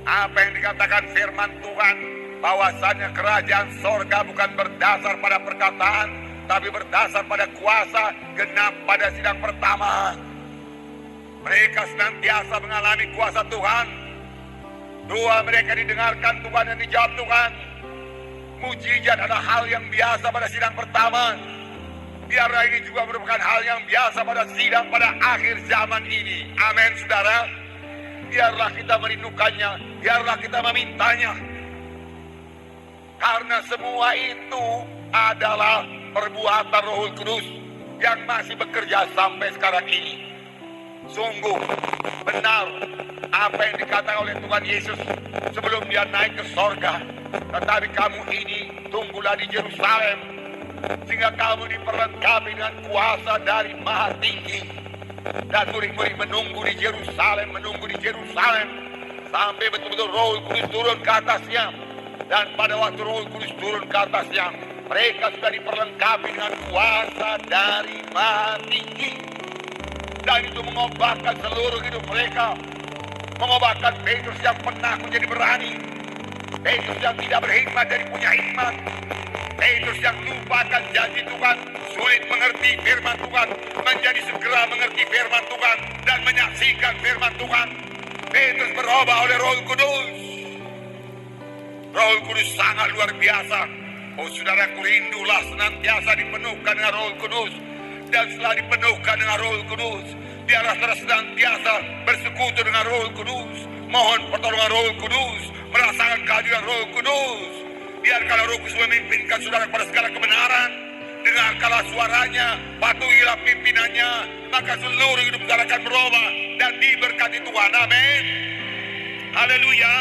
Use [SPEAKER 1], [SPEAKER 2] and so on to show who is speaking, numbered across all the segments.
[SPEAKER 1] Apa yang dikatakan firman Tuhan, bahwasannya kerajaan sorga bukan berdasar pada perkataan, tapi berdasar pada kuasa, genap pada sidang pertama. Mereka senantiasa mengalami kuasa Tuhan. Doa mereka didengarkan Tuhan dan dijawab Tuhan. Mujizat adalah hal yang biasa pada sidang pertama. Biarlah ini juga merupakan hal yang biasa pada sidang pada akhir zaman ini. Amin, saudara. Biarlah kita merindukannya, biarlah kita memintanya. Karena semua itu adalah perbuatan Roh Kudus yang masih bekerja sampai sekarang ini. Sungguh benar apa yang dikatakan oleh Tuhan Yesus sebelum dia naik ke sorga. Tetapi kamu ini tunggulah di Yerusalem, sehingga kamu diperlengkapi dengan kuasa dari Maha Tinggi. Dan murid-murid menunggu di Yerusalem, sampai betul-betul Roh Kudus turun ke atasnya. Dan pada waktu Roh Kudus turun ke atasnya, mereka sudah diperlengkapi dengan kuasa dari Maha Tinggi. Dan itu mengobatkan seluruh hidup mereka. Mengobatkan Petrus yang penakut jadi berani. Petrus yang tidak berhikmat jadi punya hikmat. Petrus yang lupakan janji Tuhan, sulit mengerti firman Tuhan, menjadi segera mengerti firman Tuhan dan menyaksikan firman Tuhan. Petrus berubah oleh Roh Kudus. Roh Kudus sangat luar biasa. Oh saudaraku, rindulah senantiasa dipenuhkan dengan Roh Kudus. Dan setelah dipenuhkan dengan Roh Kudus, biarlah senantiasa bersekutu dengan Roh Kudus. Mohon pertolongan Roh Kudus, merasakan kehadiran Roh Kudus. Biarkanlah Roh Kudus memimpinkan saudara pada segala kebenaran. Dengarkanlah suaranya, patuhilah pimpinannya, maka seluruh hidup saudara akan berubah dan diberkati Tuhan. Amin. Haleluya.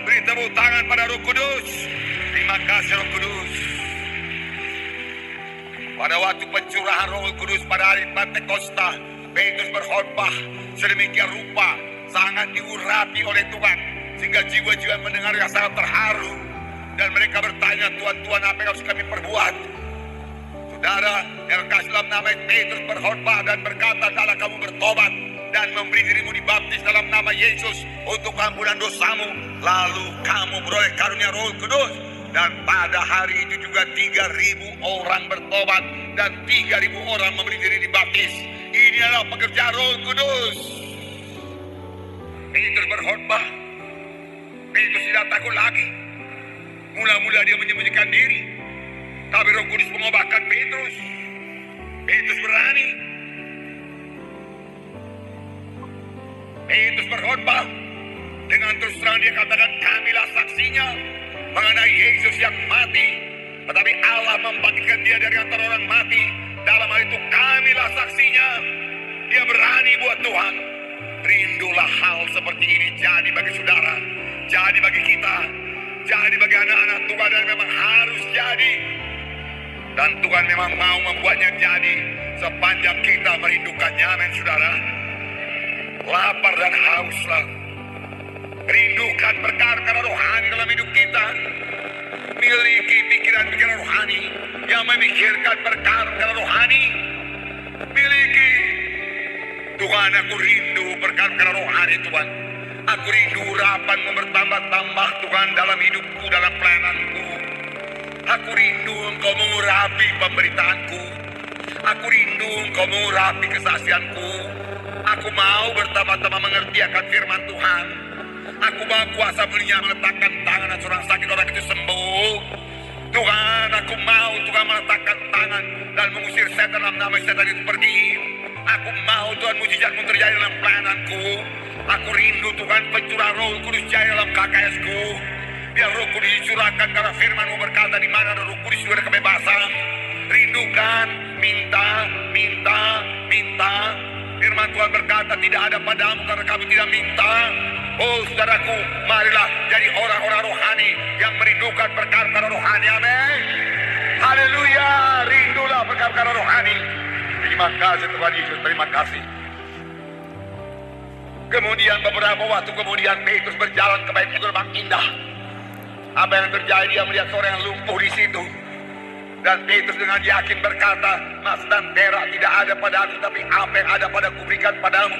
[SPEAKER 1] Beri tepuk tangan pada Roh Kudus. Terima kasih Roh Kudus. Pada waktu pencurahan Roh Kudus pada hari Pentakosta, Petrus berkhotbah sedemikian rupa, sangat diurapi oleh Tuhan, sehingga jiwa-jiwa mendengar yang sangat terharu. Dan mereka bertanya, Tuhan, apa yang harus kami perbuat? Saudara, yang kasih dalam nama Petrus berkhotbah dan berkata, adalah kamu bertobat dan memberi dirimu dibaptis dalam nama Yesus untuk ampunan dosamu, lalu kamu beroleh karunia Roh Kudus. Dan pada hari itu juga 3.000 orang bertobat dan 3.000 orang memberi diri dibaptis. Ini adalah pekerjaan Roh Kudus. Petrus berkhotbah. Petrus tidak takut lagi. Mula-mula dia menyembunyikan diri, tapi Roh Kudus mengobatkan Petrus. Petrus berani. Petrus berkhotbah. Dengan terus terang dia katakan, kamilah saksinya mengenai Yesus yang mati, tetapi Allah membangkitkan dia dari antara orang mati. Dalam hal itu kamilah saksinya. Dia berani buat Tuhan. Rindulah hal seperti ini jadi bagi saudara, jadi bagi kita, jadi bagi anak-anak Tuhan, dan memang harus jadi. Dan Tuhan memang mau membuatnya jadi sepanjang kita merindukannya. Amin saudara. Lapar dan hauslah. Rindukan perkara-perkara rohani dalam hidup kita. Miliki pikiran-pikiran rohani yang memikirkan perkara-perkara rohani. Miliki. Tuhan, aku rindu perkara-perkara rohani Tuhan. Aku rindu urapanmu bertambah-tambah Tuhan dalam hidupku, dalam pelayananku. Aku rindu Engkau mengurapi pemberitaanku. Aku rindu Engkau mengurapi kesaksianku. Aku mau bertambah-tambah mengerti akan firman Tuhan. Aku mau kuasa belinya meletakkan tangan dan seorang sakit orang itu sembuh. Tuhan, aku mau Tuhan meletakkan tangan dan mengusir setan dalam nama setan itu pergi. Aku mau Tuhan mujizatmu terjadi dalam pelayananku. Aku rindu Tuhan pencurahan Roh Kudus jaya dalam KKS-ku. Biar Roh Kudus dicurahkan karena firman-Mu berkata di mana ada Roh Kudus juga ada kebebasan. Rindukan, minta. Firman Tuhan berkata tidak ada padamu karena kamu tidak minta. Oh saudaraku, marilah jadi orang-orang rohani yang merindukan perkara-perkara rohani. Amin. Haleluya, rindulah perkara-perkara rohani. Terima kasih Tuhan Yesus, terima kasih. Kemudian beberapa waktu kemudian Petrus berjalan ke bait gerbang indah. Apa yang terjadi? Dia melihat seorang yang lumpuh di situ. Dan Petrus dengan yakin berkata, emas dan perak tidak ada padaku, tapi apa yang ada padaku berikan padamu.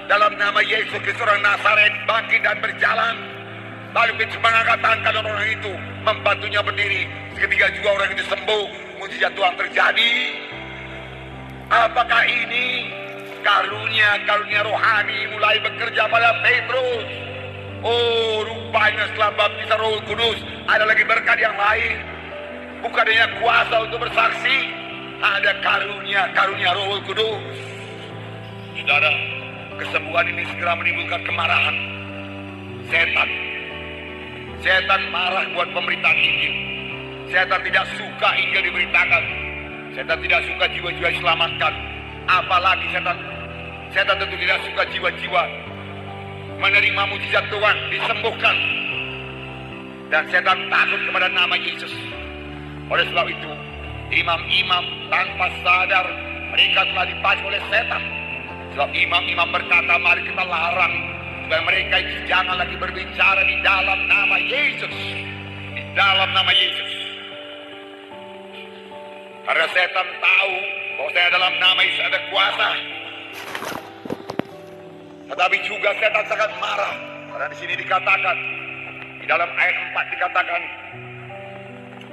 [SPEAKER 1] Dalam nama Yesus Kristus orang Nazaret, bangkit dan berjalan. Lalu mengangkat orang itu, membantunya berdiri. Seketika juga orang itu sembuh, mujizat Tuhan terjadi. Apakah ini karunia rohani mulai bekerja pada Petrus? Oh, rupanya setelah baptisan Roh Kudus ada lagi berkat yang lain. Bukan hanya kuasa untuk bersaksi, ada karunia Roh Kudus. Saudara, kesembuhan ini segera menimbulkan kemarahan Setan marah buat pemberitaan Injil. Setan tidak suka Injil diberitakan. Setan tidak suka jiwa-jiwa diselamatkan. Apalagi setan tentu tidak suka jiwa-jiwa menerima mujizat Tuhan, disembuhkan. Dan setan takut kepada nama Yesus. Oleh sebab itu, imam-imam tanpa sadar mereka telah dipacu oleh setan. Sebab imam-imam berkata, mari kita larang supaya mereka itu jangan lagi berbicara di dalam nama Yesus. Di dalam nama Yesus. Karena setan tahu bahwa saya dalam nama Yesus ada kuasa. Tetapi juga setan sangat marah. Karena di sini dikatakan, di dalam ayat 4 dikatakan,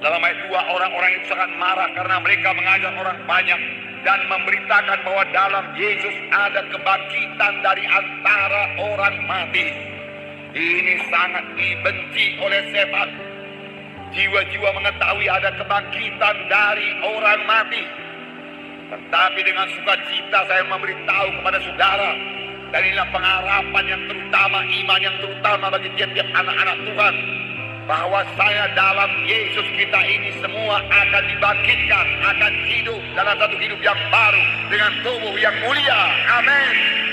[SPEAKER 1] dalam ayat 2, orang-orang itu sangat marah karena mereka mengajak orang banyak dan memberitakan bahwa dalam Yesus ada kebangkitan dari antara orang mati. Ini sangat dibenci oleh setan. Jiwa-jiwa mengetahui ada kebangkitan dari orang mati. Tetapi dengan sukacita saya memberitahu kepada saudara, dan inilah pengharapan yang terutama, iman yang terutama bagi tiap-tiap anak-anak Tuhan, bahwa saya dalam Yesus kita ini semua akan dibangkitkan, akan hidup dalam satu hidup yang baru dengan tubuh yang mulia. Amin.